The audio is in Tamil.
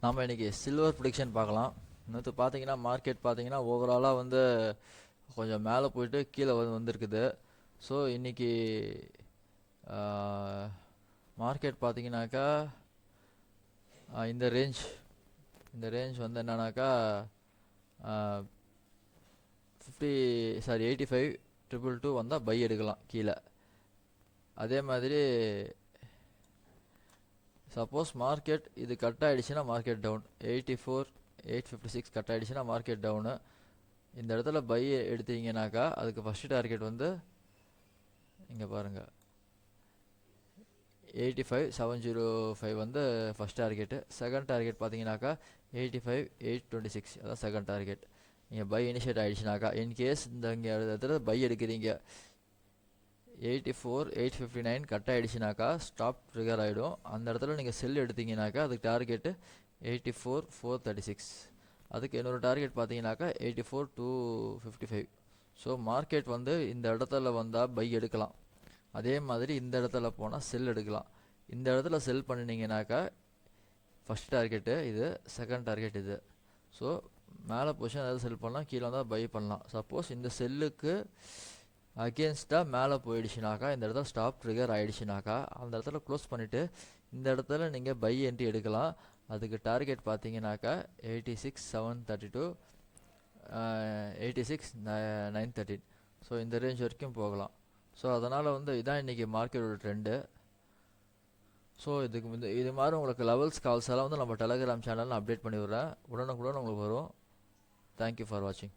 நம்ம இன்றைக்கி சில்வர் ப்ரிடிக்ஷன் பார்க்கலாம். நேற்று பார்த்தீங்கன்னா மார்க்கெட் பார்த்தீங்கன்னா ஓவராலாக வந்து கொஞ்சம் மேலே போயிட்டு கீழே வந்திருக்குது. ஸோ இன்றைக்கி மார்க்கெட் பார்த்தீங்கன்னாக்கா இந்த ரேஞ்ச் வந்து என்னன்னாக்கா 85,222 வந்தால் பை எடுக்கலாம் கீழே. அதே மாதிரி சப்போஸ் மார்க்கெட் இது கட் ஆகிடுச்சுன்னா மார்க்கெட் டவுன் 84,856 கட் ஆகிடுச்சுன்னா மார்க்கெட் டவுனு. இந்த இடத்துல பை எடுத்தீங்கன்னாக்கா அதுக்கு ஃபஸ்ட்டு டார்கெட் வந்து இங்கே பாருங்கள் 85,705 வந்து ஃபஸ்ட் டார்கெட்டு. செகண்ட் டார்கெட் பார்த்தீங்கன்னாக்கா 85,826 அதான் செகண்ட் டார்கெட். நீங்கள் பை இனிஷியேட் ஆகிடுச்சுனாக்கா இன்கேஸ் இங்கே இடத்துல பை எடுக்கிறீங்க 84,859 கட் ஆகிடுச்சுனாக்கா ஸ்டாப் ட்ரிகர் ஆகிடும். அந்த இடத்துல நீங்கள் செல் எடுத்தீங்கன்னாக்கா அதுக்கு டார்கெட்டு 84,436. அதுக்கு இன்னொரு டார்கெட் பார்த்தீங்கன்னாக்கா 84,255. ஸோ மார்க்கெட் வந்து இந்த இடத்துல வந்தால் பை எடுக்கலாம். அதே மாதிரி இந்த இடத்துல போனால் செல் எடுக்கலாம். இந்த இடத்துல செல் பண்ணினீங்கனாக்கா ஃபஸ்ட் டார்கெட்டு இது, செகண்ட் டார்கெட் இது. ஸோ மேலே பொசிஷன் ஏதாவது செல் பண்ணலாம், கீழே வந்தால் பை பண்ணலாம். சப்போஸ் இந்த செல்லுக்கு அகேன்ஸ்டாக மேலே போயிடுச்சுனாக்கா இந்த இடத்துல ஸ்டாப் ட்ரிகர் ஆகிடுச்சுனாக்கா அந்த இடத்துல க்ளோஸ் பண்ணிவிட்டு இந்த இடத்துல நீங்கள் பை என்ட்ரி எடுக்கலாம். அதுக்கு டார்கெட் பார்த்தீங்கன்னாக்கா 86,732 86,913. ஸோ இந்த ரேஞ்ச் வரைக்கும் போகலாம். ஸோ அதனால் வந்து இதான் இன்றைக்கி மார்க்கெட்டோட ட்ரெண்டு. ஸோ இது மாதிரி உங்களுக்கு லெவல்ஸ் கால்ஸ் எல்லாம் வந்து நம்ம டெலகிராம் சேனலில் அப்டேட் பண்ணி விட்றேன். உடனுக்குடன் உங்களுக்கு வரும். தேங்க்யூ ஃபார் வாட்சிங்.